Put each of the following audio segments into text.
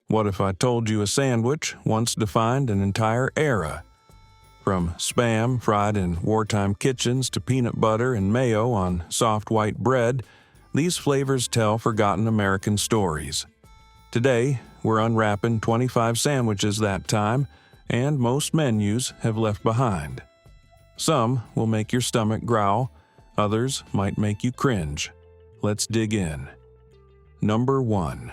What if I told you a sandwich once defined an entire era? From Spam fried in wartime kitchens to peanut butter and mayo on soft white bread, these flavors tell forgotten American stories. Today, we're unwrapping 25 sandwiches that time, and most menus have left behind. Some will make your stomach growl, others might make you cringe. Let's dig in. Number 1.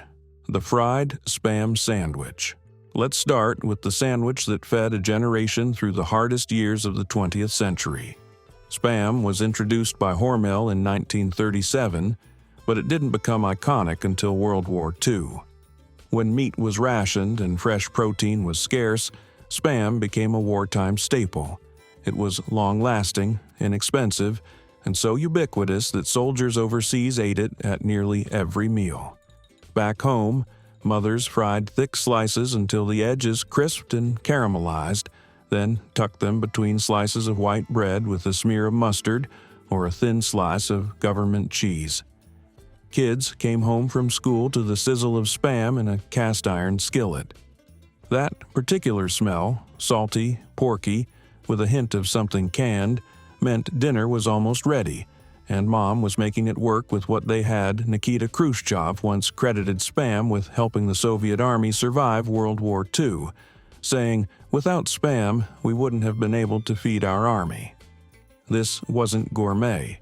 The Fried Spam Sandwich. Let's start with the sandwich that fed a generation through the hardest years of the 20th century. Spam was introduced by Hormel in 1937, but it didn't become iconic until World War II. When meat was rationed and fresh protein was scarce, Spam became a wartime staple. It was long-lasting, inexpensive, and so ubiquitous that soldiers overseas ate it at nearly every meal. Back home, mothers fried thick slices until the edges crisped and caramelized, then tucked them between slices of white bread with a smear of mustard or a thin slice of government cheese. Kids came home from school to the sizzle of Spam in a cast-iron skillet. That particular smell, salty, porky, with a hint of something canned, meant dinner was almost ready, and Mom was making it work with what they had. Nikita Khrushchev once credited Spam with helping the Soviet Army survive World War II, saying, "Without Spam, we wouldn't have been able to feed our army." This wasn't gourmet.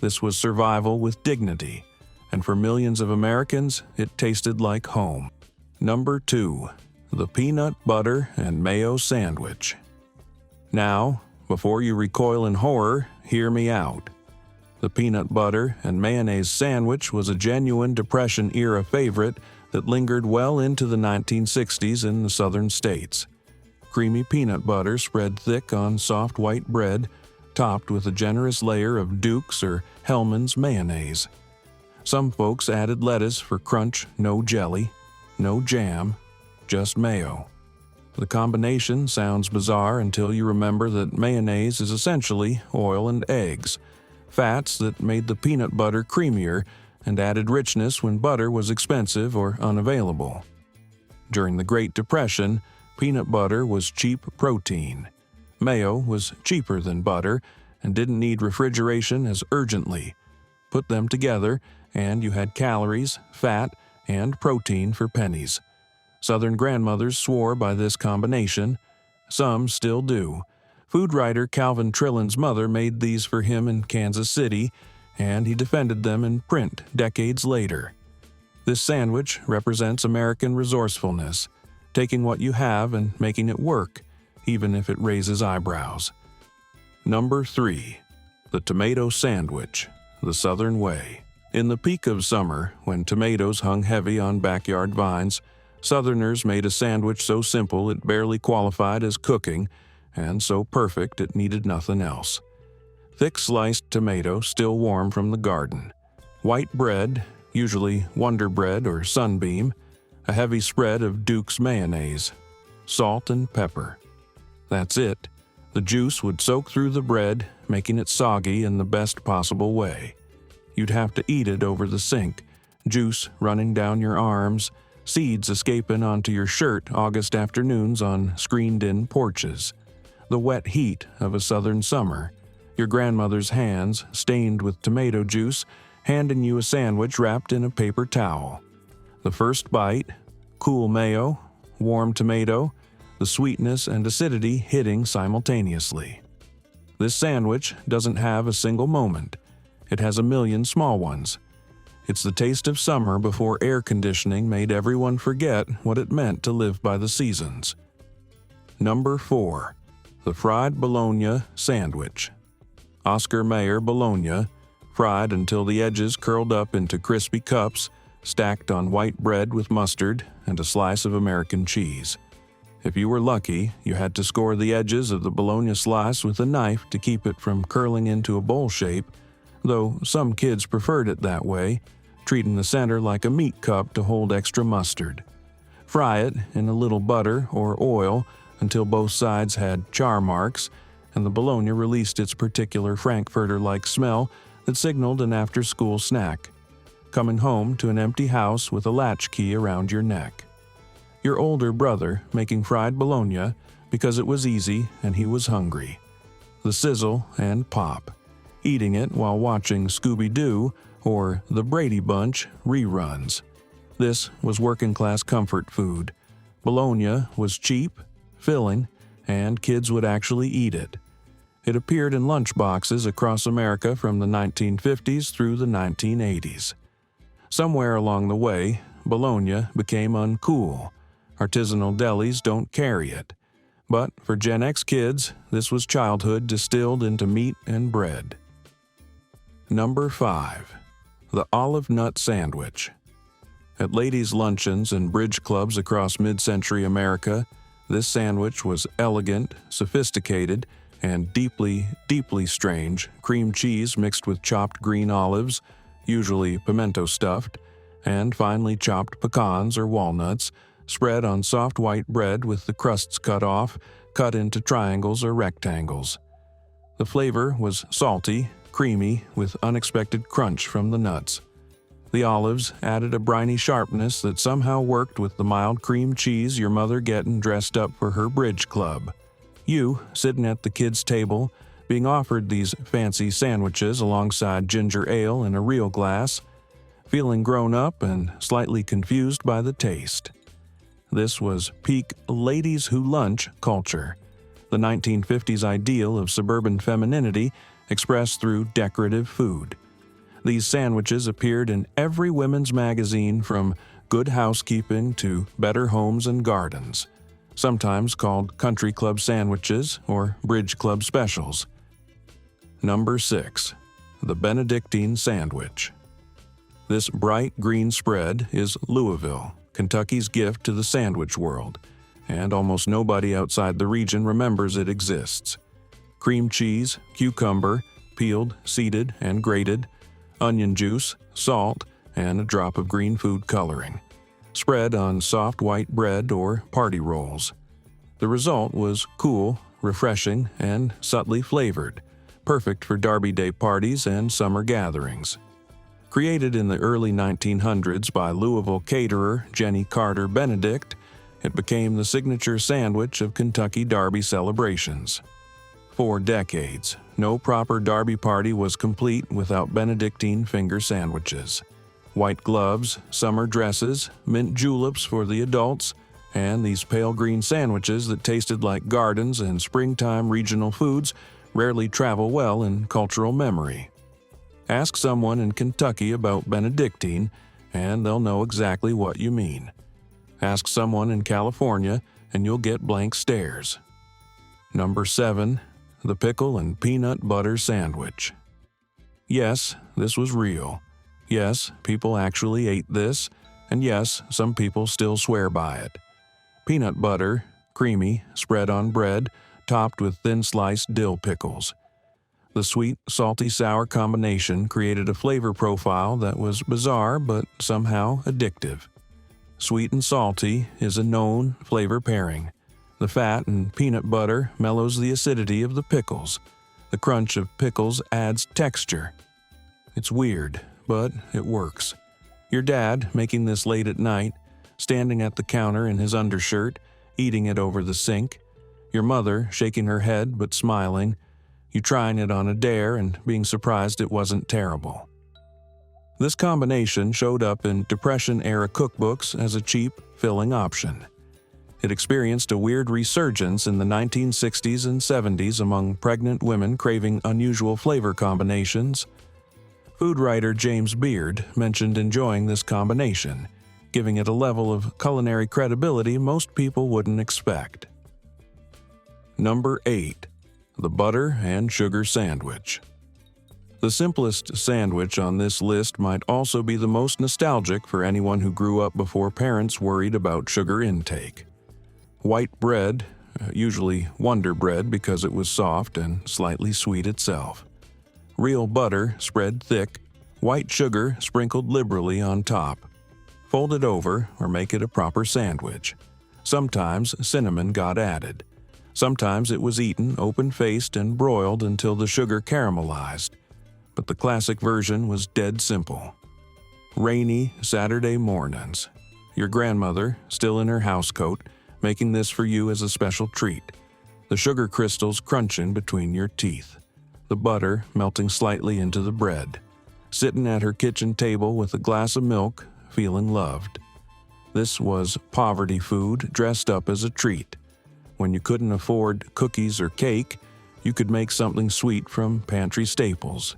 This was survival with dignity, and for millions of Americans, it tasted like home. Number 2. The Peanut Butter and Mayo Sandwich. Now, before you recoil in horror, hear me out. The peanut butter and mayonnaise sandwich was a genuine Depression-era favorite that lingered well into the 1960s in the southern states. Creamy peanut butter spread thick on soft white bread, topped with a generous layer of Duke's or Hellmann's mayonnaise. Some folks added lettuce for crunch, no jelly, no jam, just mayo. The combination sounds bizarre until you remember that mayonnaise is essentially oil and eggs, fats that made the peanut butter creamier and added richness when butter was expensive or unavailable. During the Great Depression, peanut butter was cheap protein. Mayo was cheaper than butter and didn't need refrigeration as urgently. Put them together, and you had calories, fat, and protein for pennies. Southern grandmothers swore by this combination. Some still do. Food writer Calvin Trillin's mother made these for him in Kansas City, and he defended them in print decades later. This sandwich represents American resourcefulness, taking what you have and making it work, even if it raises eyebrows. Number 3. The Tomato Sandwich, the Southern way. In the peak of summer, when tomatoes hung heavy on backyard vines, Southerners made a sandwich so simple it barely qualified as cooking, and so perfect it needed nothing else. Thick sliced tomato still warm from the garden, white bread, usually Wonder Bread or Sunbeam, a heavy spread of Duke's mayonnaise, salt and pepper. That's it. The juice would soak through the bread, making it soggy in the best possible way. You'd have to eat it over the sink, juice running down your arms, seeds escaping onto your shirt August afternoons on screened-in porches. The wet heat of a southern summer, your grandmother's hands stained with tomato juice, handing you a sandwich wrapped in a paper towel. The first bite, cool mayo, warm tomato, the sweetness and acidity hitting simultaneously. This sandwich doesn't have a single moment. It has a million small ones. It's the taste of summer before air conditioning made everyone forget what it meant to live by the seasons. Number 4. The Fried Bologna Sandwich. Oscar Mayer Bologna, fried until the edges curled up into crispy cups, stacked on white bread with mustard and a slice of American cheese. If you were lucky, you had to score the edges of the bologna slice with a knife to keep it from curling into a bowl shape, though some kids preferred it that way, treating the center like a meat cup to hold extra mustard. Fry it in a little butter or oil until both sides had char marks, and the bologna released its particular frankfurter-like smell that signaled an after-school snack, coming home to an empty house with a latchkey around your neck. Your older brother making fried Bologna because it was easy and he was hungry. The sizzle and pop. Eating it while watching Scooby-Doo or The Brady Bunch reruns. This was working-class comfort food. Bologna was cheap, filling, and kids would actually eat it. It appeared in lunchboxes across America from the 1950s through the 1980s. Somewhere along the way, Bologna became uncool. Artisanal delis don't carry it. But for Gen X kids, this was childhood distilled into meat and bread. Number 5. The Olive Nut Sandwich. At ladies' luncheons and bridge clubs across mid-century America, this sandwich was elegant, sophisticated, and deeply, deeply strange cream cheese mixed with chopped green olives, usually pimento stuffed, and finely chopped pecans or walnuts, spread on soft white bread with the crusts cut off, cut into triangles or rectangles. The flavor was salty, creamy, with unexpected crunch from the nuts. The olives added a briny sharpness that somehow worked with the mild cream cheese your mother getting dressed up for her bridge club. You, sitting at the kids' table, being offered these fancy sandwiches alongside ginger ale in a real glass, feeling grown up and slightly confused by the taste. This was peak ladies who lunch culture, the 1950s ideal of suburban femininity expressed through decorative food. These sandwiches appeared in every women's magazine from Good Housekeeping to Better Homes and Gardens, sometimes called country club sandwiches or bridge club specials. Number 6. The Benedictine Sandwich. This bright green spread is Louisville, Kentucky's gift to the sandwich world, and almost nobody outside the region remembers it exists. Cream cheese, cucumber, peeled, seeded, and grated, onion juice, salt, and a drop of green food coloring, spread on soft white bread or party rolls. The result was cool, refreshing, and subtly flavored, perfect for Derby Day parties and summer gatherings. Created in the early 1900s by Louisville caterer Jenny Carter Benedict, it became the signature sandwich of Kentucky Derby celebrations. For decades, no proper Derby party was complete without Benedictine finger sandwiches. White gloves, summer dresses, mint juleps for the adults, and these pale green sandwiches that tasted like gardens and springtime regional foods rarely travel well in cultural memory. Ask someone in Kentucky about Benedictine, and they'll know exactly what you mean. Ask someone in California, and you'll get blank stares. Number 7. The Pickle and Peanut Butter Sandwich. Yes, this was real. Yes, people actually ate this, and yes, some people still swear by it. Peanut butter, creamy, spread on bread, topped with thin-sliced dill pickles. The sweet, salty, sour combination created a flavor profile that was bizarre but somehow addictive. Sweet and salty is a known flavor pairing. The fat and peanut butter mellows the acidity of the pickles. The crunch of pickles adds texture. It's weird, but it works. Your dad making this late at night, standing at the counter in his undershirt, eating it over the sink. Your mother shaking her head but smiling. You trying it on a dare and being surprised it wasn't terrible. This combination showed up in Depression-era cookbooks as a cheap, filling option. It experienced a weird resurgence in the 1960s and 70s among pregnant women craving unusual flavor combinations. Food writer James Beard mentioned enjoying this combination, giving it a level of culinary credibility most people wouldn't expect. Number 8. The Butter and Sugar Sandwich. The simplest sandwich on this list might also be the most nostalgic for anyone who grew up before parents worried about sugar intake. White bread, usually Wonder Bread because it was soft and slightly sweet itself. Real butter spread thick, white sugar sprinkled liberally on top. Fold it over or make it a proper sandwich. Sometimes cinnamon got added. Sometimes it was eaten open-faced and broiled until the sugar caramelized. But the classic version was dead simple. Rainy Saturday mornings. your grandmother, still in her housecoat, making this for you as a special treat. The sugar crystals crunching between your teeth. The butter melting slightly into the bread. Sitting at her kitchen table with a glass of milk, feeling loved. This was poverty food dressed up as a treat. When you couldn't afford cookies or cake, you could make something sweet from pantry staples.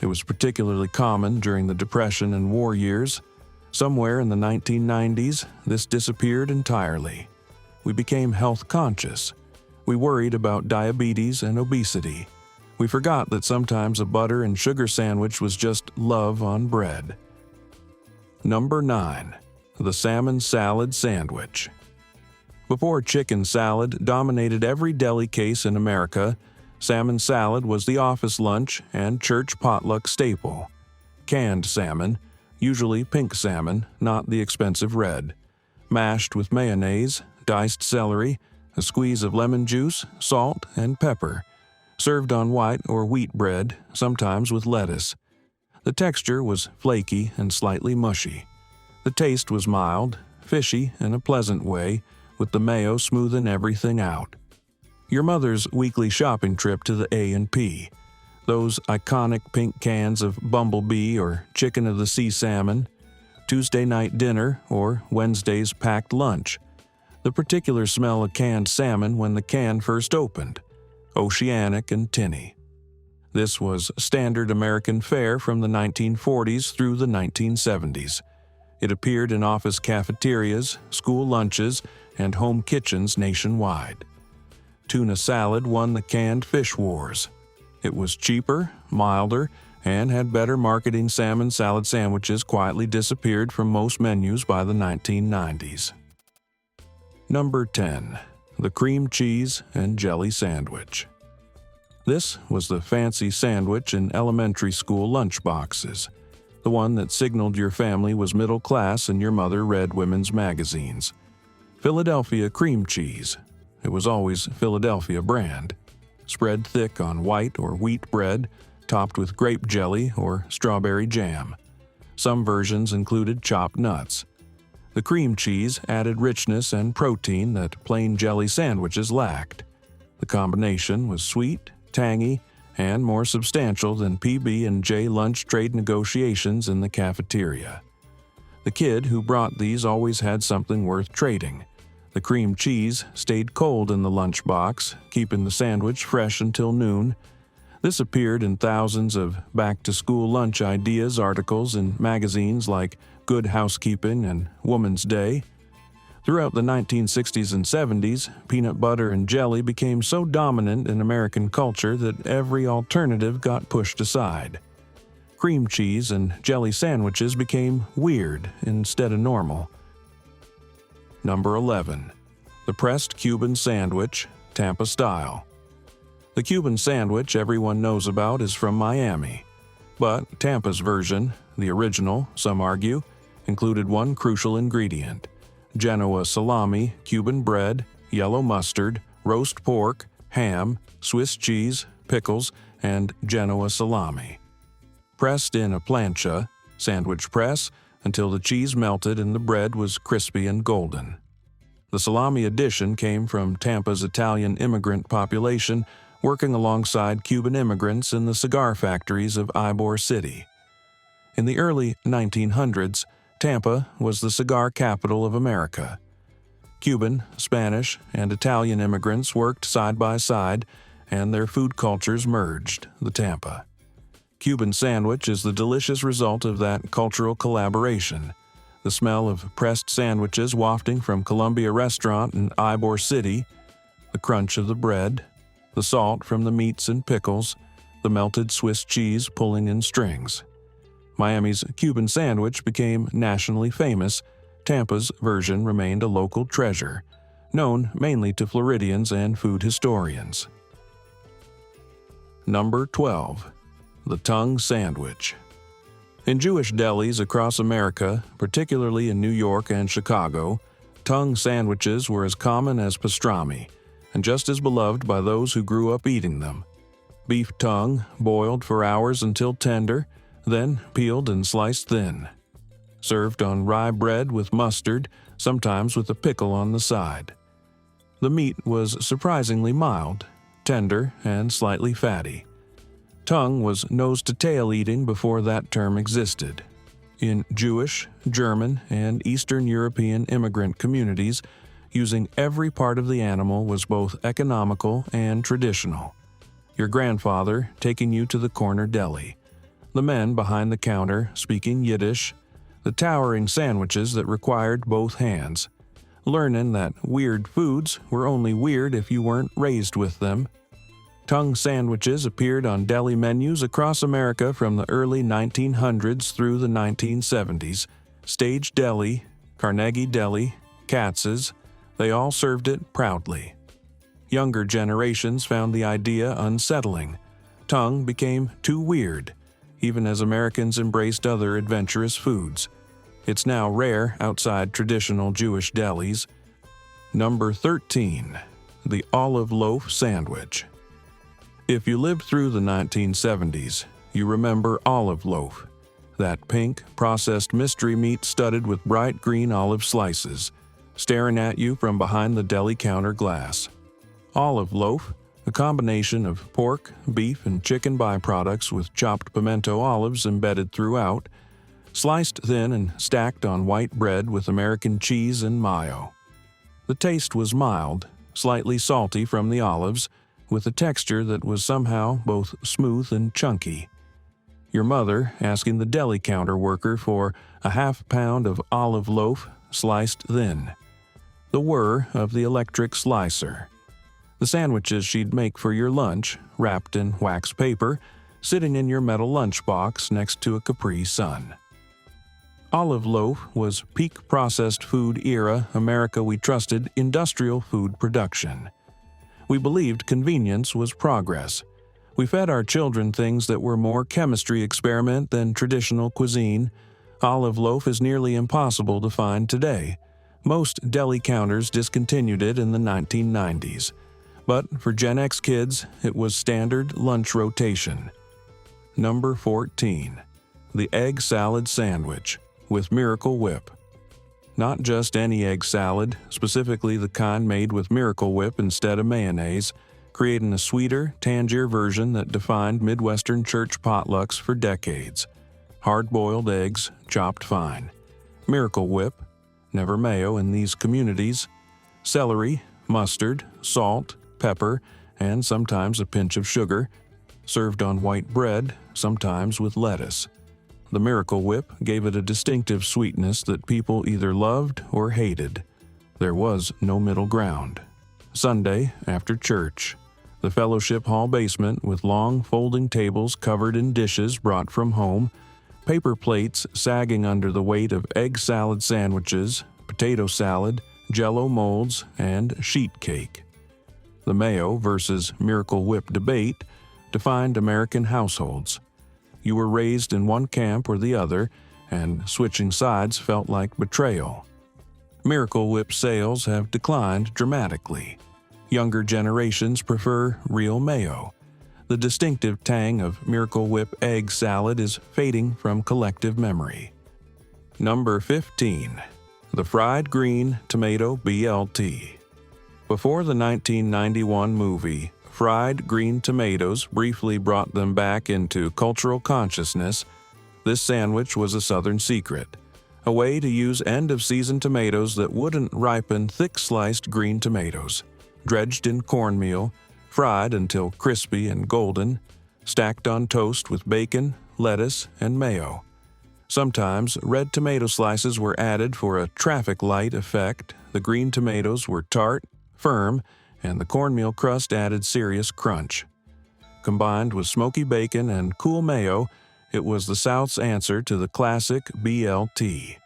It was particularly common during the Depression and war years. Somewhere in the 1990s, this disappeared entirely. We became health conscious. We worried about diabetes and obesity. We forgot that sometimes a butter and sugar sandwich was just love on bread. Number 9. The Salmon Salad Sandwich. Before chicken salad dominated every deli case in America, salmon salad was the office lunch and church potluck staple. Canned salmon, usually pink salmon, not the expensive red. Mashed with mayonnaise, diced celery, a squeeze of lemon juice, salt, and pepper. Served on white or wheat bread, sometimes with lettuce. The texture was flaky and slightly mushy. The taste was mild, fishy in a pleasant way, with the mayo smoothing everything out. Your mother's weekly shopping trip to the A&P. Those iconic pink cans of Bumblebee or Chicken of the Sea salmon. Tuesday night dinner or Wednesday's packed lunch. The particular smell of canned salmon when the can first opened. Oceanic and tinny. This was standard American fare from the 1940s through the 1970s. It appeared in office cafeterias, school lunches, and home kitchens nationwide. Tuna salad won the canned fish wars. It was cheaper, milder, and had better marketing. Salmon salad sandwiches quietly disappeared from most menus by the 1990s. Number 10. The Cream Cheese and Jelly Sandwich. This was the fancy sandwich in elementary school lunch boxes, the one that signaled your family was middle class and your mother read women's magazines. Philadelphia cream cheese. It was always Philadelphia brand. Spread thick on white or wheat bread, topped with grape jelly or strawberry jam. Some versions included chopped nuts. The cream cheese added richness and protein that plain jelly sandwiches lacked. The combination was sweet, tangy, and more substantial than PB&J lunch trade negotiations in the cafeteria. The kid who brought these always had something worth trading. The cream cheese stayed cold in the lunchbox, keeping the sandwich fresh until noon. This appeared in thousands of back-to-school lunch ideas articles in magazines like Good Housekeeping and Woman's Day. Throughout the 1960s and 70s, peanut butter and jelly became so dominant in American culture that every alternative got pushed aside. Cream cheese and jelly sandwiches became weird instead of normal. Number 11. The Pressed Cuban Sandwich, Tampa Style. The Cuban sandwich everyone knows about is from Miami. But Tampa's version, the original, some argue, included one crucial ingredient: Genoa salami, Cuban bread, yellow mustard, roast pork, ham, Swiss cheese, pickles, and Genoa salami. Pressed in a plancha, sandwich press, until the cheese melted and the bread was crispy and golden. The salami addition came from Tampa's Italian immigrant population working alongside Cuban immigrants in the cigar factories of Ybor City. In the early 1900s, Tampa was the cigar capital of America. Cuban, Spanish, and Italian immigrants worked side by side, and their food cultures merged, the Tampa. Cuban sandwich is the delicious result of that cultural collaboration. The smell of pressed sandwiches wafting from Columbia Restaurant in Ybor City, the crunch of the bread, the salt from the meats and pickles, the melted Swiss cheese pulling in strings. Miami's Cuban sandwich became nationally famous. Tampa's version remained a local treasure, known mainly to Floridians and food historians. Number 12. The Tongue Sandwich. In Jewish delis across America, particularly in New York and Chicago, tongue sandwiches were as common as pastrami, and just as beloved by those who grew up eating them. Beef tongue, boiled for hours until tender, then peeled and sliced thin. served on rye bread with mustard, sometimes with a pickle on the side. The meat was surprisingly mild, tender, and slightly fatty. Tongue was nose-to-tail eating before that term existed. In Jewish, German, and Eastern European immigrant communities, using every part of the animal was both economical and traditional. Your grandfather taking you to the corner deli, the men behind the counter speaking Yiddish, the towering sandwiches that required both hands, learning that weird foods were only weird if you weren't raised with them. Tongue sandwiches appeared on deli menus across America from the early 1900s through the 1970s. Stage Deli, Carnegie Deli, Katz's, they all served it proudly. Younger generations found the idea unsettling. Tongue became too weird, even as Americans embraced other adventurous foods. It's now rare outside traditional Jewish delis. Number 13. The Olive Loaf Sandwich. If you lived through the 1970s, you remember olive loaf, that pink, processed mystery meat studded with bright green olive slices, staring at you from behind the deli counter glass. Olive loaf, a combination of pork, beef, and chicken byproducts with chopped pimento olives embedded throughout, sliced thin and stacked on white bread with American cheese and mayo. The taste was mild, slightly salty from the olives, with a texture that was somehow both smooth and chunky. Your mother asking the deli counter worker for a half pound of olive loaf sliced thin. The whir of the electric slicer. The sandwiches she'd make for your lunch, wrapped in wax paper, sitting in your metal lunchbox next to a Capri Sun. Olive loaf was peak processed food era America we trusted industrial food production. We believed convenience was progress. We fed our children things that were more chemistry experiment than traditional cuisine. Olive loaf is nearly impossible to find today. Most deli counters discontinued it in the 1990s. But for Gen X kids, it was standard lunch rotation. Number 14. The Egg Salad Sandwich with Miracle Whip. Not just any egg salad, specifically the kind made with Miracle Whip instead of mayonnaise, creating a sweeter, tangier version that defined Midwestern church potlucks for decades. Hard-boiled eggs, chopped fine. Miracle Whip, never mayo in these communities. Celery, mustard, salt, pepper, and sometimes a pinch of sugar, served on white bread, sometimes with lettuce. The Miracle Whip gave it a distinctive sweetness that people either loved or hated. There was no middle ground. Sunday, after church, the fellowship hall basement with long folding tables covered in dishes brought from home, paper plates sagging under the weight of egg salad sandwiches, potato salad, Jell-O molds, and sheet cake. The Mayo versus Miracle Whip debate defined American households. You were raised in one camp or the other, and switching sides felt like betrayal. Miracle Whip sales have declined dramatically. Younger generations prefer real mayo. The distinctive tang of Miracle Whip egg salad is fading from collective memory. Number 15. The Fried Green Tomato BLT. Before the 1991 movie, fried green tomatoes briefly brought them back into cultural consciousness. This sandwich was a Southern secret, a way to use end-of-season tomatoes that wouldn't ripen thick-sliced green tomatoes, dredged in cornmeal, fried until crispy and golden, stacked on toast with bacon, lettuce, and mayo. Sometimes red tomato slices were added for a traffic light effect. The green tomatoes were tart, firm, and the cornmeal crust added serious crunch. Combined with smoky bacon and cool mayo, it was the South's answer to the classic BLT.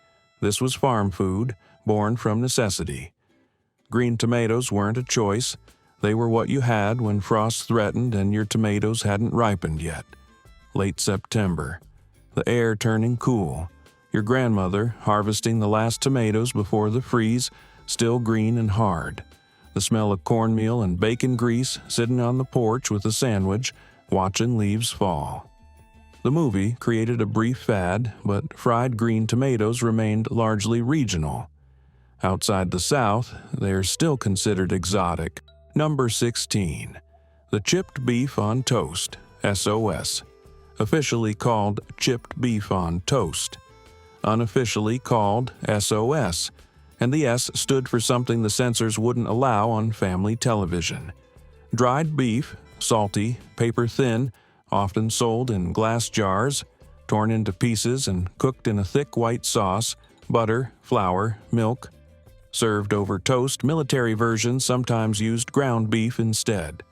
This was farm food, born from necessity. Green tomatoes weren't a choice. They were what you had when frost threatened and your tomatoes hadn't ripened yet. Late September. The air turning cool. Your grandmother harvesting the last tomatoes before the freeze, still green and hard. The smell of cornmeal and bacon grease sitting on the porch with a sandwich, watching leaves fall. The movie created a brief fad, but fried green tomatoes remained largely regional. Outside the South, they are still considered exotic. Number 16. The chipped beef on toast, S.O.S. Officially called chipped beef on toast. Unofficially called S.O.S., and the S stood for something the censors wouldn't allow on family television. Dried beef, salty, paper-thin, often sold in glass jars, torn into pieces and cooked in a thick white sauce, butter, flour, milk. Served over toast, military versions sometimes used ground beef instead.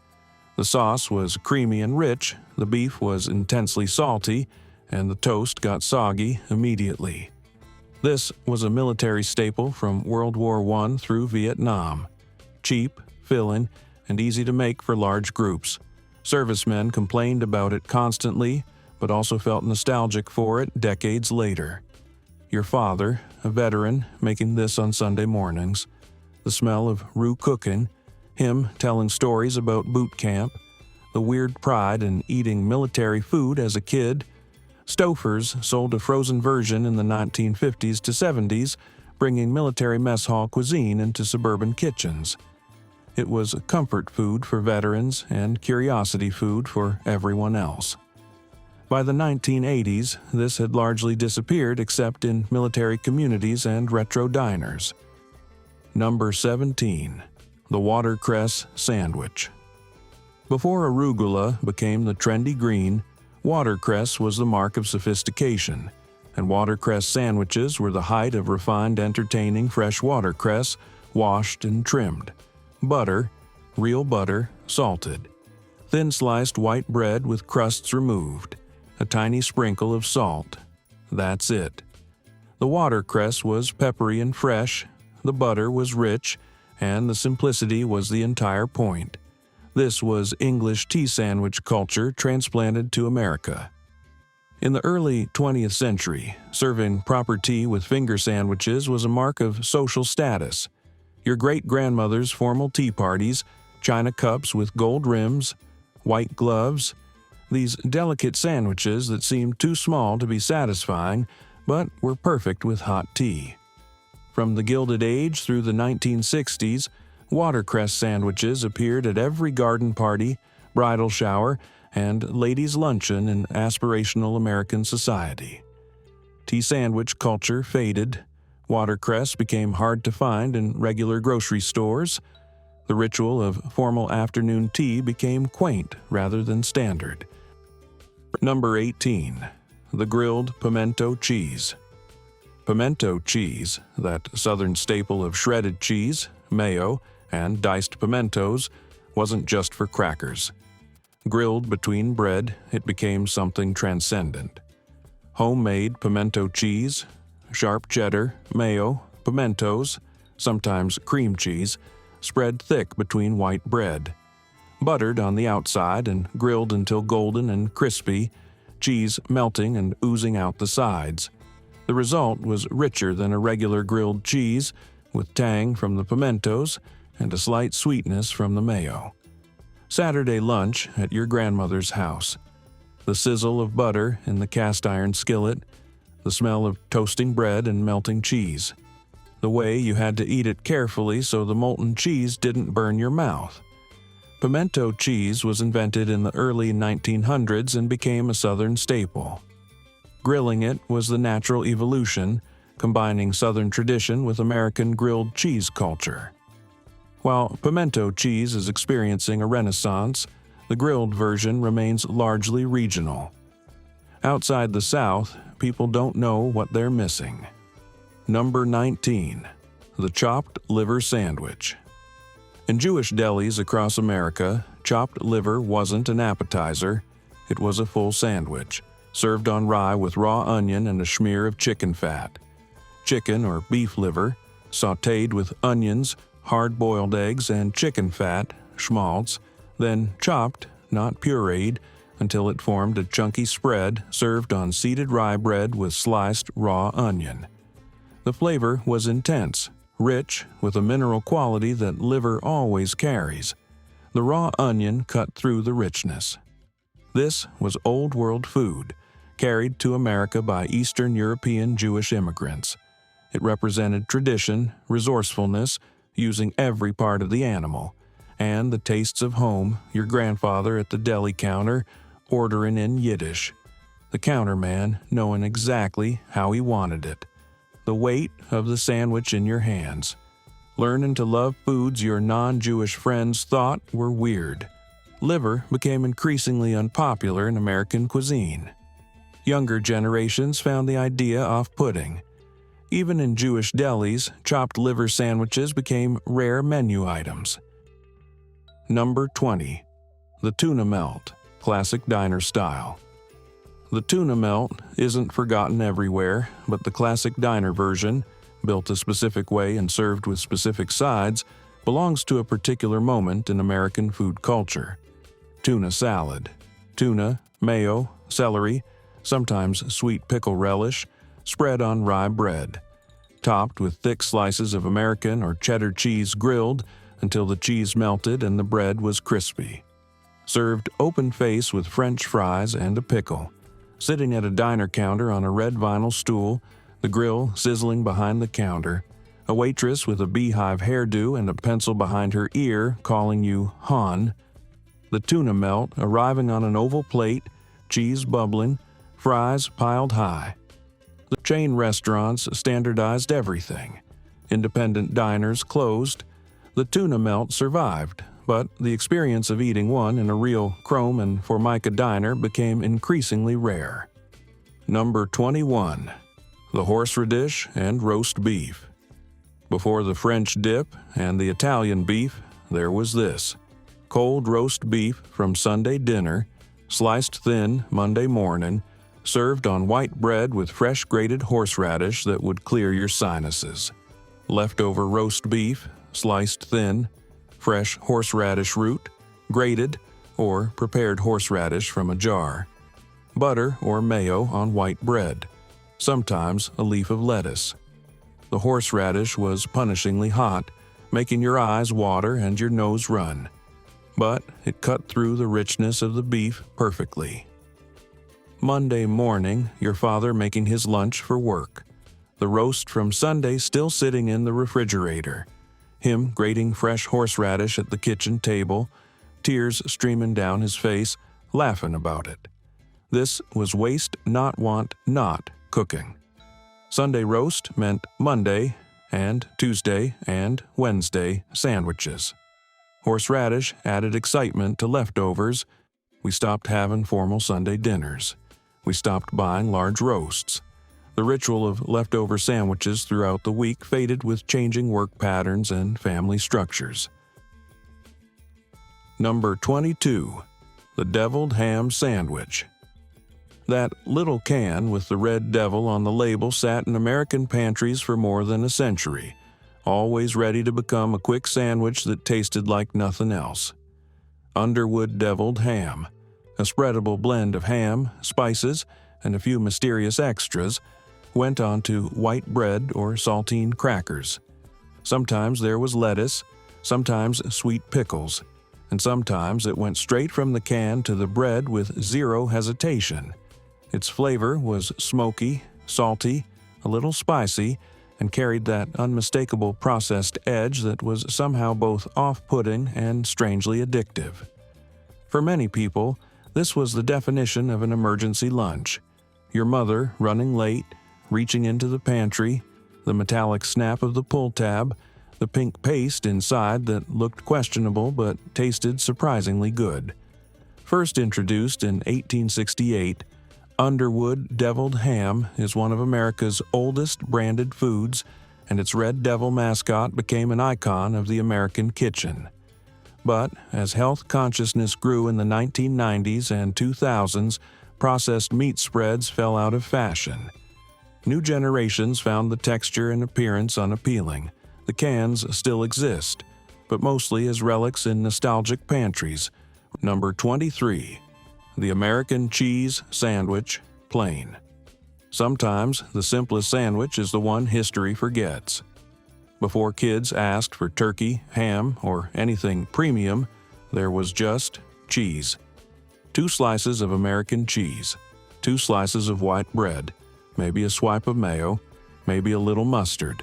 The sauce was creamy and rich, the beef was intensely salty, and the toast got soggy immediately. This was a military staple from World War I through Vietnam. Cheap, filling, and easy to make for large groups. Servicemen complained about it constantly, but also felt nostalgic for it decades later. Your father, a veteran, making this on Sunday mornings. The smell of roux cooking, him telling stories about boot camp, the weird pride in eating military food as a kid. Stouffer's sold a frozen version in the 1950s to 70s, bringing military mess hall cuisine into suburban kitchens. It was comfort food for veterans and curiosity food for everyone else. By the 1980s, this had largely disappeared except in military communities and retro diners. Number 17. The Watercress Sandwich. Before arugula became the trendy green, watercress was the mark of sophistication, and watercress sandwiches were the height of refined, entertaining fresh watercress, washed and trimmed. Butter, real butter, salted. Thin-sliced white bread with crusts removed. A tiny sprinkle of salt. That's it. The watercress was peppery and fresh, the butter was rich, and the simplicity was the entire point. This was English tea sandwich culture transplanted to America. In the early 20th century, serving proper tea with finger sandwiches was a mark of social status. Your great-grandmother's formal tea parties, china cups with gold rims, white gloves, these delicate sandwiches that seemed too small to be satisfying, but were perfect with hot tea. From the Gilded Age through the 1960s, watercress sandwiches appeared at every garden party, bridal shower, and ladies' luncheon in aspirational American society. Tea sandwich culture faded. Watercress became hard to find in regular grocery stores. The ritual of formal afternoon tea became quaint rather than standard. Number 18. The grilled pimento cheese. Pimento cheese, that southern staple of shredded cheese, mayo, and diced pimentos, wasn't just for crackers. Grilled between bread, it became something transcendent. Homemade pimento cheese, sharp cheddar, mayo, pimentos, sometimes cream cheese, spread thick between white bread. Buttered on the outside and grilled until golden and crispy, cheese melting and oozing out the sides. The result was richer than a regular grilled cheese, with tang from the pimentos and a slight sweetness from the mayo. Saturday lunch at your grandmother's house. The sizzle of butter in the cast-iron skillet, the smell of toasting bread and melting cheese. The way you had to eat it carefully so the molten cheese didn't burn your mouth. Pimento cheese was invented in the early 1900s and became a Southern staple. Grilling it was the natural evolution, combining Southern tradition with American grilled cheese culture. While pimento cheese is experiencing a renaissance, the grilled version remains largely regional. Outside the South, people don't know what they're missing. Number 19. The chopped liver sandwich. In Jewish delis across America, chopped liver wasn't an appetizer, it was a full sandwich, served on rye with raw onion and a smear of chicken fat. Chicken or beef liver, sautéed with onions, hard-boiled eggs, and chicken fat, schmaltz, then chopped, not pureed, until it formed a chunky spread served on seeded rye bread with sliced raw onion. The flavor was intense, rich, with a mineral quality that liver always carries. The raw onion cut through the richness. This was old-world food, carried to America by Eastern European Jewish immigrants. It represented tradition, resourcefulness, using every part of the animal, and the tastes of home, your grandfather at the deli counter ordering in Yiddish, the counterman knowing exactly how he wanted it, the weight of the sandwich in your hands, learning to love foods your non-Jewish friends thought were weird. Liver became increasingly unpopular in American cuisine. Younger generations found the idea off-putting. Even in Jewish delis, chopped liver sandwiches became rare menu items. Number 20. The tuna melt, classic diner style. The tuna melt isn't forgotten everywhere, but the classic diner version, built a specific way and served with specific sides, belongs to a particular moment in American food culture. Tuna salad. Tuna, mayo, celery, sometimes sweet pickle relish, spread on rye bread. Topped with thick slices of American or cheddar cheese grilled until the cheese melted and the bread was crispy. Served open-face with French fries and a pickle. Sitting at a diner counter on a red vinyl stool, the grill sizzling behind the counter, a waitress with a beehive hairdo and a pencil behind her ear calling you hon. The tuna melt arriving on an oval plate, cheese bubbling, fries piled high. The chain restaurants standardized everything. Independent diners closed. The tuna melt survived, but the experience of eating one in a real chrome and formica diner became increasingly rare. Number 21. The horseradish and roast beef. Before the French dip and the Italian beef, there was this. Cold roast beef from Sunday dinner, sliced thin Monday morning, served on white bread with fresh grated horseradish that would clear your sinuses. Leftover roast beef, sliced thin, fresh horseradish root, grated or prepared horseradish from a jar. Butter or mayo on white bread, sometimes a leaf of lettuce. The horseradish was punishingly hot, making your eyes water and your nose run. But it cut through the richness of the beef perfectly. Monday morning, your father making his lunch for work. The roast from Sunday still sitting in the refrigerator. Him grating fresh horseradish at the kitchen table, tears streaming down his face, laughing about it. This was waste, not want, not cooking. Sunday roast meant Monday and Tuesday and Wednesday sandwiches. Horseradish added excitement to leftovers. We stopped having formal Sunday dinners. We stopped buying large roasts. The ritual of leftover sandwiches throughout the week faded with changing work patterns and family structures. Number 22. The deviled ham sandwich. That little can with the red devil on the label sat in American pantries for more than a century, always ready to become a quick sandwich that tasted like nothing else. Underwood deviled ham, a spreadable blend of ham, spices, and a few mysterious extras, went onto white bread or saltine crackers. Sometimes there was lettuce, sometimes sweet pickles, and sometimes it went straight from the can to the bread with zero hesitation. Its flavor was smoky, salty, a little spicy, and carried that unmistakable processed edge that was somehow both off-putting and strangely addictive. For many people, this was the definition of an emergency lunch. Your mother running late, reaching into the pantry, the metallic snap of the pull tab, the pink paste inside that looked questionable but tasted surprisingly good. First introduced in 1868, Underwood deviled ham is one of America's oldest branded foods, and its red devil mascot became an icon of the American kitchen. But as health consciousness grew in the 1990s and 2000s, processed meat spreads fell out of fashion. New generations found the texture and appearance unappealing. The cans still exist, but mostly as relics in nostalgic pantries. Number 23. The American cheese sandwich, plain. Sometimes the simplest sandwich is the one history forgets. Before kids asked for turkey, ham, or anything premium, there was just cheese. 2 slices of American cheese. 2 slices of white bread, maybe a swipe of mayo, maybe a little mustard.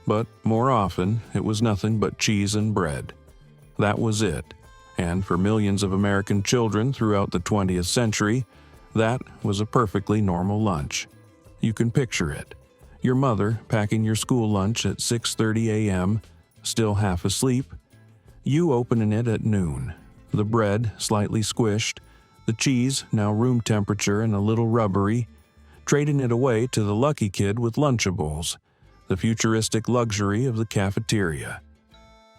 But more often, it was nothing but cheese and bread. That was it. And for millions of American children throughout the 20th century, that was a perfectly normal lunch. You can picture it. Your mother packing your school lunch at 6:30 a.m., still half asleep. You opening it at noon. The bread slightly squished, the cheese now room temperature and a little rubbery, trading it away to the lucky kid with Lunchables, the futuristic luxury of the cafeteria.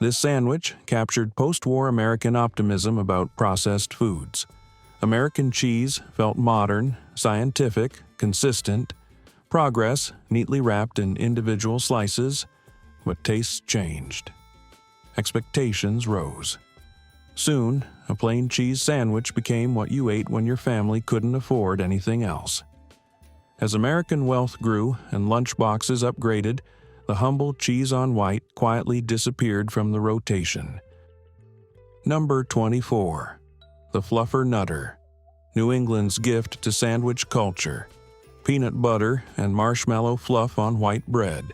This sandwich captured post-war American optimism about processed foods. American cheese felt modern, scientific, consistent. Progress, neatly wrapped in individual slices, but tastes changed. Expectations rose. Soon, a plain cheese sandwich became what you ate when your family couldn't afford anything else. As American wealth grew and lunch boxes upgraded, the humble cheese on white quietly disappeared from the rotation. Number 24. The Fluffer Nutter. New England's gift to sandwich culture. Peanut butter and marshmallow fluff on white bread.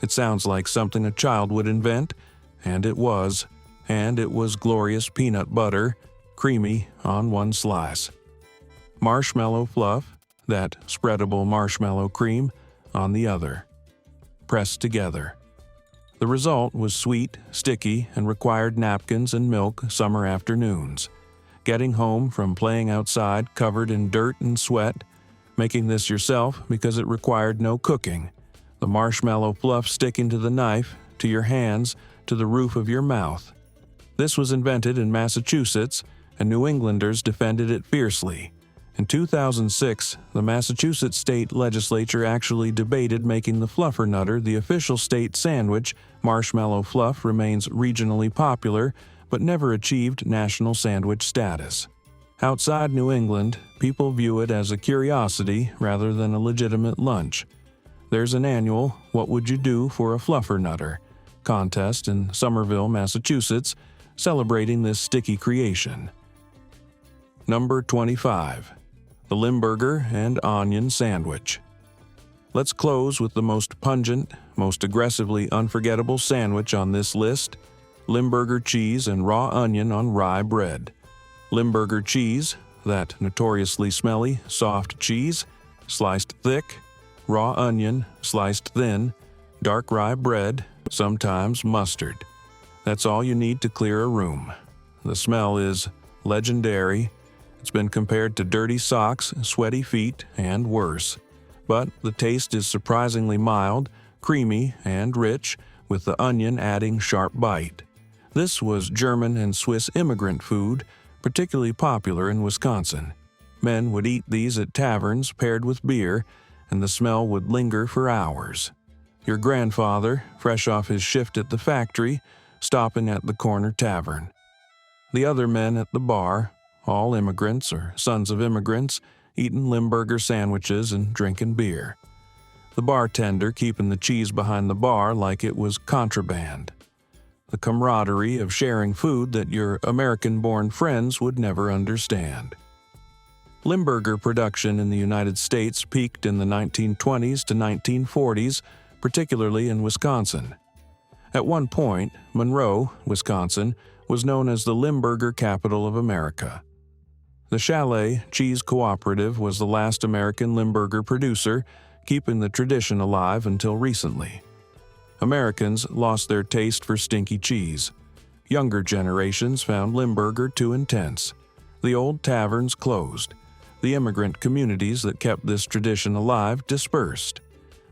It sounds like something a child would invent, and it was. And it was glorious peanut butter, creamy on one slice. Marshmallow fluff, that spreadable marshmallow cream, on the other. Pressed together. The result was sweet, sticky, and required napkins and milk summer afternoons. Getting home from playing outside covered in dirt and sweat, making this yourself because it required no cooking. The marshmallow fluff sticking to the knife, to your hands, to the roof of your mouth. This was invented in Massachusetts, and New Englanders defended it fiercely. In 2006, the Massachusetts state legislature actually debated making the Fluffer Nutter the official state sandwich. Marshmallow fluff remains regionally popular, but never achieved national sandwich status. Outside New England, people view it as a curiosity rather than a legitimate lunch. There's an annual "What Would You Do for a Fluffer Nutter?" contest in Somerville, Massachusetts, celebrating this sticky creation. Number 25. The Limburger and Onion Sandwich. Let's close with the most pungent, most aggressively unforgettable sandwich on this list: Limburger cheese and raw onion on rye bread. Limburger cheese, that notoriously smelly, soft cheese, sliced thick, raw onion, sliced thin, dark rye bread, sometimes mustard. That's all you need to clear a room. The smell is legendary. It's been compared to dirty socks, sweaty feet, and worse. But the taste is surprisingly mild, creamy, and rich, with the onion adding sharp bite. This was German and Swiss immigrant food, particularly popular in Wisconsin. Men would eat these at taverns paired with beer, and the smell would linger for hours. Your grandfather, fresh off his shift at the factory, stopping at the corner tavern. The other men at the bar, all immigrants or sons of immigrants, eating Limburger sandwiches and drinking beer. The bartender keeping the cheese behind the bar like it was contraband. The camaraderie of sharing food that your American-born friends would never understand. Limburger production in the United States peaked in the 1920s to 1940s, particularly in Wisconsin. At one point, Monroe, Wisconsin, was known as the Limburger capital of America. The Chalet Cheese Cooperative was the last American Limburger producer, keeping the tradition alive until recently. Americans lost their taste for stinky cheese. Younger generations found Limburger too intense. The old taverns closed. The immigrant communities that kept this tradition alive dispersed.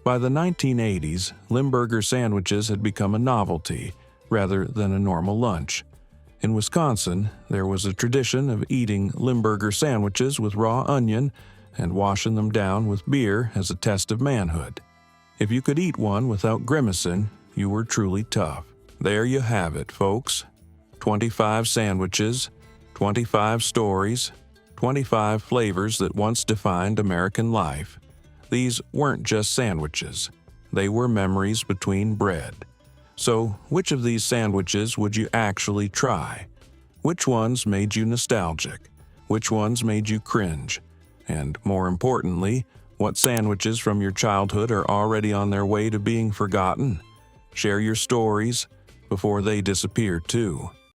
By the 1980s, Limburger sandwiches had become a novelty rather than a normal lunch. In Wisconsin, there was a tradition of eating Limburger sandwiches with raw onion and washing them down with beer as a test of manhood. If you could eat one without grimacing, you were truly tough. There you have it, folks. 25 sandwiches, 25 stories, 25 flavors that once defined American life. These weren't just sandwiches. They were memories between bread. So, which of these sandwiches would you actually try? Which ones made you nostalgic? Which ones made you cringe? And more importantly, what sandwiches from your childhood are already on their way to being forgotten? Share your stories before they disappear too.